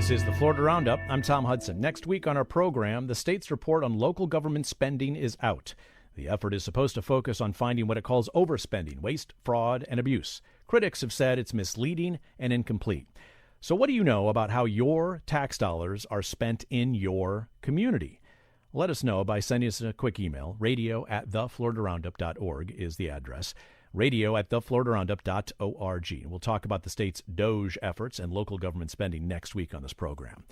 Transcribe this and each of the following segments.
This is the Florida Roundup. I'm Tom Hudson. Next week on our program, the state's report on local government spending is out. The effort is supposed to focus on finding what it calls overspending, waste, fraud, and abuse. Critics have said it's misleading and incomplete. So what do you know about how your tax dollars are spent in your community? Let us know by sending us a quick email. radio@thefloridaroundup.org is the address. radio@thefloridaroundup.org. We'll talk about the state's DOGE efforts and local government spending next week on this program.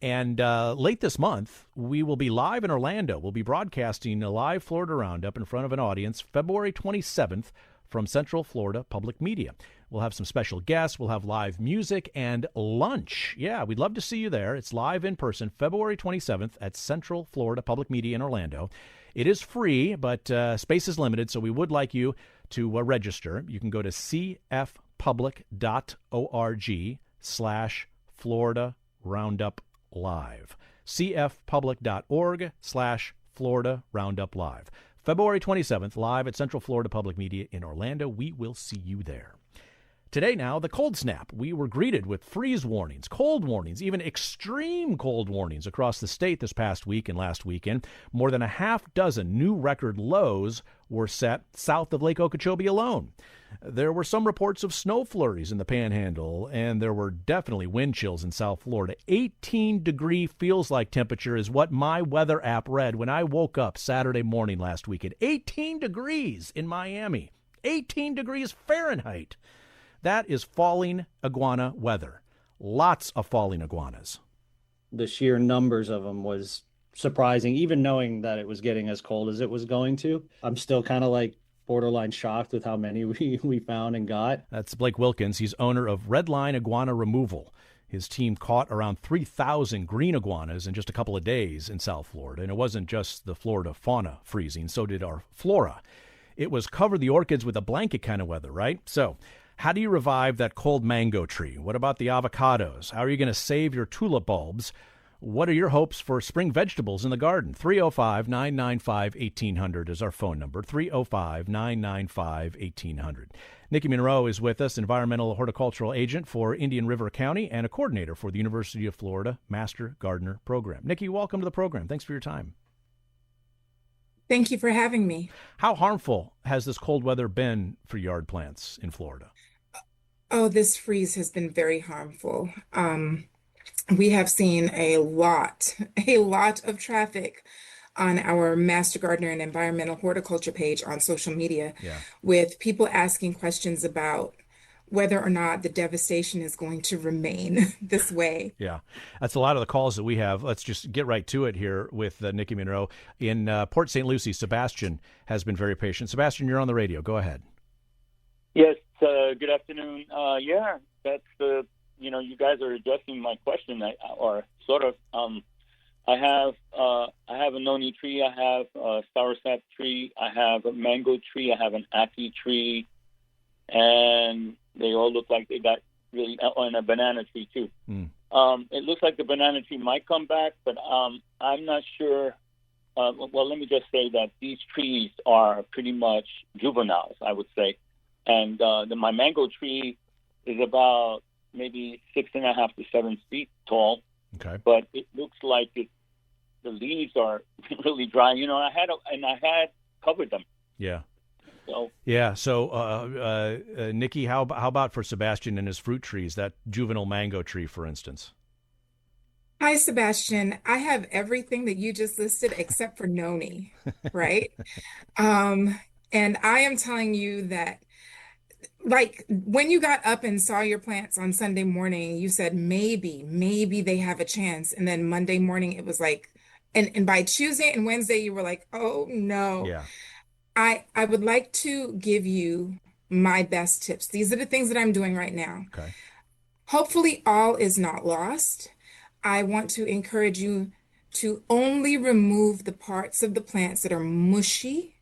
And late this month, we will be live in Orlando. We'll be broadcasting a live Florida Roundup in front of an audience February 27th from Central Florida Public Media. We'll have some special guests. We'll have live music and lunch. Yeah, we'd love to see you there. It's live in person, February 27th at Central Florida Public Media in Orlando. It is free, but space is limited, so we would like you to register. You can go to cfpublic.org/Florida Roundup Live. cfpublic.org/Florida Roundup Live. February 27th, live at Central Florida Public Media in Orlando. We will see you there. Today now, the cold snap. We were greeted with freeze warnings, cold warnings, even extreme cold warnings across the state this past week and last weekend. More than a half dozen new record lows were set south of Lake Okeechobee alone. There were some reports of snow flurries in the Panhandle, and there were definitely wind chills in South Florida. 18-degree feels-like temperature is what my weather app read when I woke up Saturday morning last weekend. 18 degrees in Miami. 18 degrees Fahrenheit. That is falling iguana weather. Lots of falling iguanas. The sheer numbers of them was surprising, even knowing that it was getting as cold as it was going to. I'm still kind of like borderline shocked with how many we found and got. That's Blake Wilkins. He's owner of Red Line Iguana Removal. His team caught around 3,000 green iguanas in just a couple of days in South Florida. And it wasn't just the Florida fauna freezing, so did our flora. It was cover the orchids with a blanket kind of weather, right? So how do you revive that cold mango tree? What about the avocados? How are you going to save your tulip bulbs? What are your hopes for spring vegetables in the garden? 305-995-1800 is our phone number, 305-995-1800. Nickie Munroe is with us, environmental horticultural agent for Indian River County and a coordinator for the University of Florida Master Gardener Program. Nickie, welcome to the program. Thanks for your time. Thank you for having me. How harmful has this cold weather been for yard plants in Florida? Oh, this freeze has been very harmful. We have seen a lot of traffic on our Master Gardener and Environmental Horticulture page on social media, with people asking questions about whether or not the devastation is going to remain this way. Yeah, that's a lot of the calls that we have. Let's just get right to it here with Nickie Munroe. In Port St. Lucie, Sebastian has been very patient. Sebastian, you're on the radio. Go ahead. Yes, good afternoon. That's the, you guys are addressing my question, or sort of. I have a noni tree, I have a soursop tree, I have a mango tree, I have an ackee tree, and they all look like they got really, and a banana tree too. It looks like the banana tree might come back, but I'm not sure. Well, let me just say that these trees are pretty much juveniles, I would say. And my mango tree is about maybe 6.5 to 7 feet tall. Okay. But it looks like the leaves are really dry. I had covered them. Yeah. So. Yeah. So, Nickie, how about for Sebastian and his fruit trees, that juvenile mango tree, for instance? Hi, Sebastian. I have everything that you just listed except for noni, right? And I am telling you that, like, when you got up and saw your plants on Sunday morning, you said maybe they have a chance. And then Monday morning, it was like, and by Tuesday and Wednesday, you were like, oh no. Yeah. I would like to give you my best tips. These are the things that I'm doing right now. Okay. Hopefully all is not lost. I want to encourage you to only remove the parts of the plants that are mushy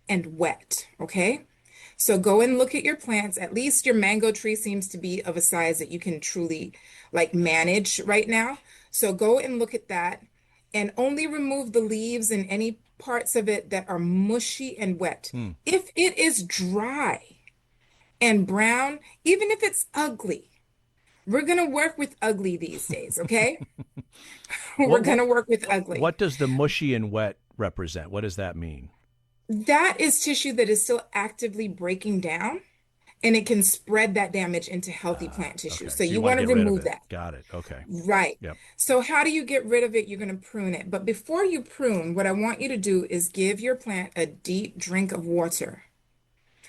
and wet, okay? So go and look at your plants. At least your mango tree seems to be of a size that you can truly manage right now. So go and look at that and only remove the leaves and any parts of it that are mushy and wet. If it is dry and brown, even if it's ugly, We're going to work with ugly these days, okay? We're What going what to work with ugly. what does the mushy and wet represent? What does that mean? That is tissue that is still actively breaking down, and it can spread that damage into healthy plant tissue. Okay. So So you you want want to to get rid of remove it. that. Got it. Okay. Right. Yep. So how do you get rid of it? You're going to prune it. But before you prune, what I want you to do is give your plant a deep drink of water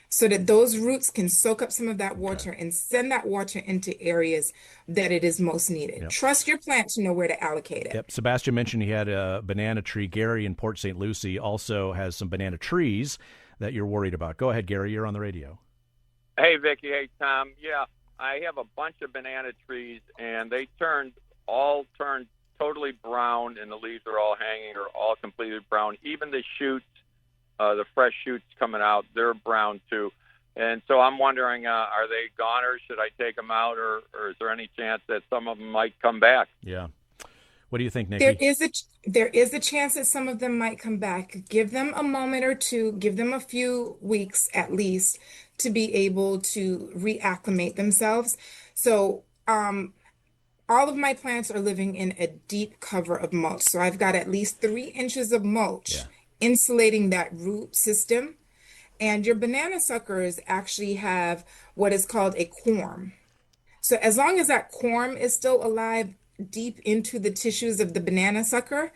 so that those roots can soak up some of that Okay. water and send that water into areas that it is most needed. Yep. Trust your plant to know where to allocate it. Yep. Sebastian mentioned he had a banana tree. Gary in Port St. Lucie also has some banana trees that you're worried about. Go ahead, Gary. You're on the radio. Hey, Vicki. Hey, Tom. Yeah, I have a bunch of banana trees, and they all turned totally brown, and the leaves are all hanging or all completely brown. Even the shoots, the fresh shoots coming out, they're brown too. And so I'm wondering, are they gone, or should I take them out, or is there any chance that some of them might come back? Yeah. What do you think, There Nickie? is a chance that some of them might come back. Give them a moment or two, give them a few weeks at least to be able to reacclimate themselves. So, all of my plants are living in a deep cover of mulch. So I've got at least 3 inches of mulch Yeah. insulating that root system. And your banana suckers actually have what is called a corm. So as long as that corm is still alive deep into the tissues of the banana sucker,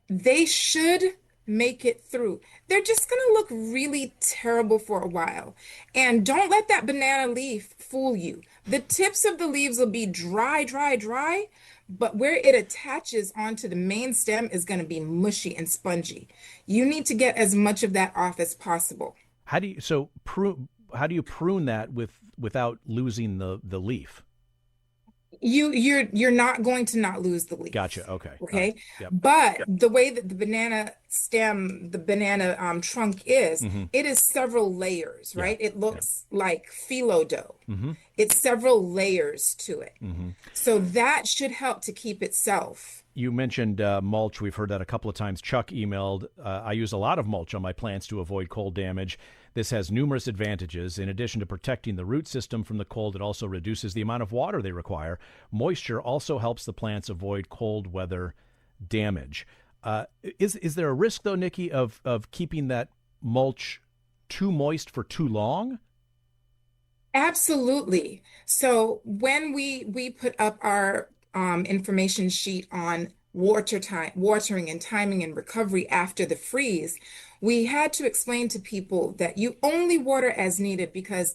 they should make it through. They're just going to look really terrible for a while. And don't let that banana leaf fool you. The tips of the leaves will be dry, dry, dry, but where it attaches onto the main stem is going to be mushy and spongy. You need to get as much of that off as possible. How do you prune that without losing the leaf? You're not going to not lose the leaf. Gotcha. Okay. All Okay. right. Yep. But the way that the banana stem, the banana trunk is, Mm-hmm. it is several layers, Yeah. right? It looks like phyllo dough. Mm-hmm. It's several layers to it. Mm-hmm. So that should help to keep itself. You mentioned mulch. We've heard that a couple of times. Chuck emailed, I use a lot of mulch on my plants to avoid cold damage. This has numerous advantages. In addition to protecting the root system from the cold, it also reduces the amount of water they require. Moisture also helps the plants avoid cold weather damage. Is there a risk, though, Nickie, of keeping that mulch too moist for too long? Absolutely. So when we put up our information sheet on watering and timing and recovery after the freeze, we had to explain to people that you only water as needed because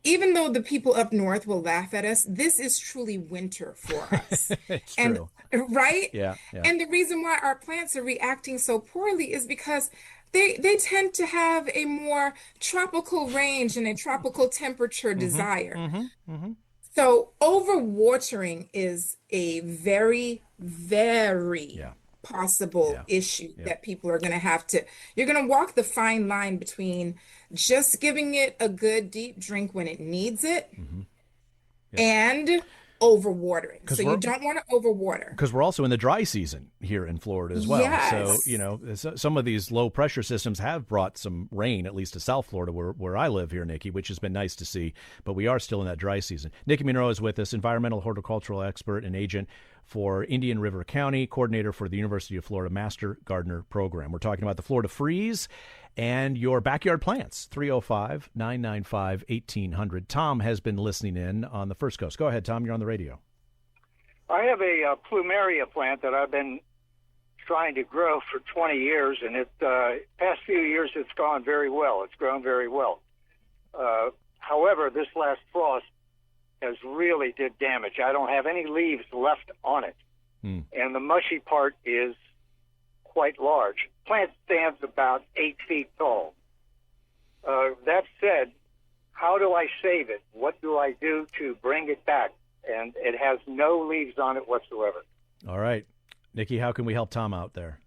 even though the people up north will laugh at us, this is truly winter for us. It's And true. right? Yeah. Yeah. And the reason why our plants are reacting so poorly is because they tend to have a more tropical range and a tropical temperature desire. Mm-hmm. Mm-hmm. So overwatering is a very, very Yeah. possible Yeah. issue Yeah. that people are going to you're going to walk the fine line between just giving it a good deep drink when it needs it Mm-hmm. Yeah. and overwatering. 'Cause So we're- you don't want to overwater. Because we're also in the dry season here in Florida as well. Yes. So, some of these low pressure systems have brought some rain, at least to South Florida, where I live here, Nickie, which has been nice to see. But we are still in that dry season. Nickie Munroe is with us, environmental horticultural expert and agent for Indian River County, coordinator for the University of Florida Master Gardener Program. We're talking about the Florida freeze and your backyard plants, 305-995-1800. Tom has been listening in on the First Coast. Go ahead, Tom. You're on the radio. I have a plumeria plant that I've been trying to grow for 20 years, and past few years it's gone very well. It's grown very well. However, this last frost has really did damage. I don't have any leaves left on it, and the mushy part is quite large. Plant stands about 8 feet tall. That said, how do I save it? What do I do to bring it back? And it has no leaves on it whatsoever. All right. Nickie, how can we help Tom out there?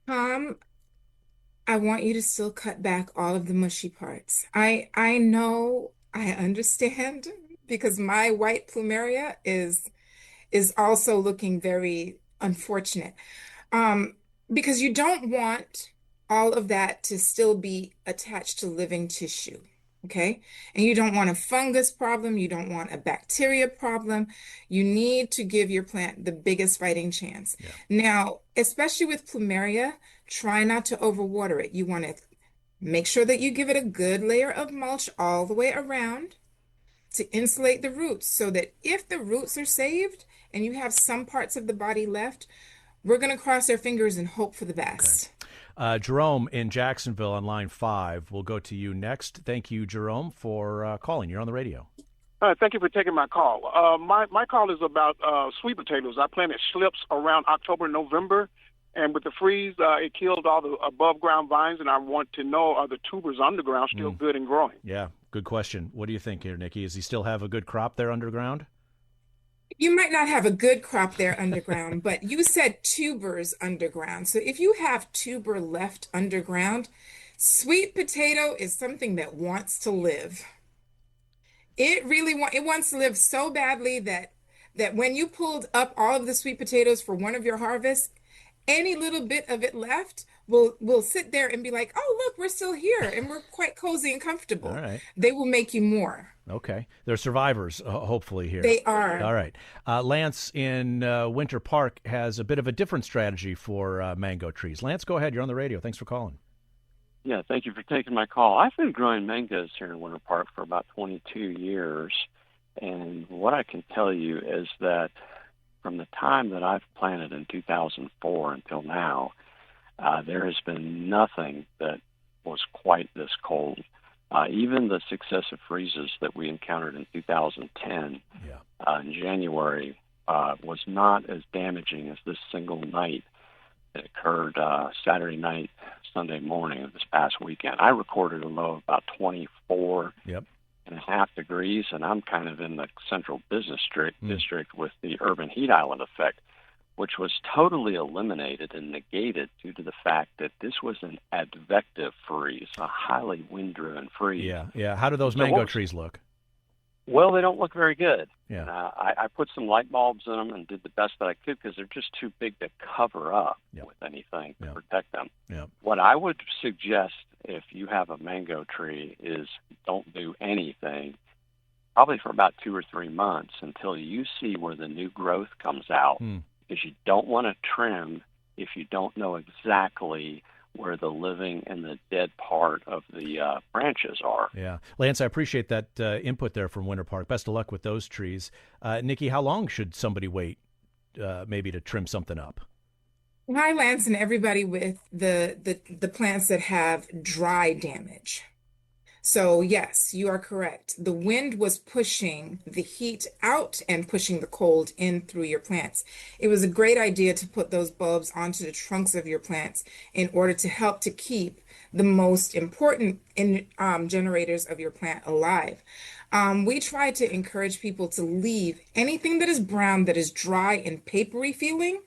I want you to still cut back all of the mushy parts. I know, I understand because my white plumeria is also looking very unfortunate. Because you don't want all of that to still be attached to living tissue. Okay. And you don't want a fungus problem. You don't want a bacteria problem. You need to give your plant the biggest fighting chance. Yeah. Now, especially with plumeria, try not to overwater it. You want to make sure that you give it a good layer of mulch all the way around to insulate the roots so that if the roots are saved and you have some parts of the body left, we're going to cross our fingers and hope for the best. Okay. Jerome in Jacksonville on line 5. We'll go to you next. Thank you, Jerome, for calling. You're on the radio. Thank you for taking my call. My call is about sweet potatoes. I planted slips around October, November, and with the freeze, it killed all the above-ground vines, and I want to know, are the tubers underground still good and growing? Yeah, good question. What do you think here, Nickie? Does he still have a good crop there underground? You might not have a good crop there underground, but you said tubers underground. So if you have tuber left underground, sweet potato is something that wants to live. It wants to live so badly that when you pulled up all of the sweet potatoes for one of your harvests, any little bit of it left will sit there and be like, oh, look, we're still here and we're quite cozy and comfortable. All right. They will make you more. Okay. They're survivors, hopefully, here. They are. All right. Lance in Winter Park has a bit of a different strategy for mango trees. Lance, go ahead. You're on the radio. Thanks for calling. Yeah, thank you for taking my call. I've been growing mangoes here in Winter Park for about 22 years, and what I can tell you is that from the time that I've planted in 2004 until now, there has been nothing that was quite this cold. Even the successive freezes that we encountered in 2010 in January was not as damaging as this single night that occurred Saturday night, Sunday morning of this past weekend. I recorded a low of about 24 and a half degrees, and I'm kind of in the central business district with the urban heat island effect, which was totally eliminated and negated due to the fact that this was an advective freeze, a highly wind-driven freeze. Yeah. How do those mango trees look? Well, they don't look very good. Yeah. I put some light bulbs in them and did the best that I could because they're just too big to cover up with anything to protect them. Yeah. What I would suggest if you have a mango tree is don't do anything probably for about 2 or 3 months until you see where the new growth comes out. Because you don't want to trim if you don't know exactly where the living and the dead part of the branches are. Yeah. Lance, I appreciate that input there from Winter Park. Best of luck with those trees. Nickie, how long should somebody wait maybe to trim something up? Hi, Lance, and everybody with the plants that have dry damage. So yes, you are correct. The wind was pushing the heat out and pushing the cold in through your plants. It was a great idea to put those bulbs onto the trunks of your plants in order to help to keep the most important generators of your plant alive. We try to encourage people to leave anything that is brown, that is dry and papery feeling,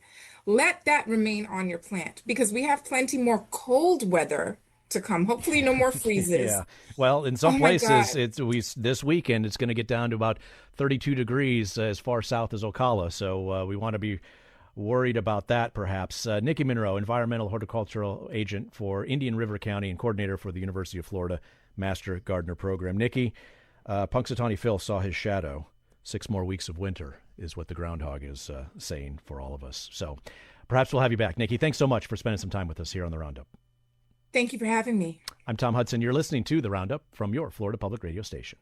let that remain on your plant because we have plenty more cold weather to come. Hopefully no more freezes. Yeah. Well, in some places, this weekend, it's going to get down to about 32 degrees as far south as Ocala. So we want to be worried about that, perhaps. Nickie Munroe, environmental horticultural agent for Indian River County and coordinator for the University of Florida Master Gardener Program. Nickie, Punxsutawney Phil saw his shadow. 6 more weeks of winter is what the groundhog is saying for all of us. So perhaps we'll have you back. Nickie, thanks so much for spending some time with us here on the Roundup. Thank you for having me. I'm Tom Hudson. You're listening to The Roundup from your Florida Public Radio station.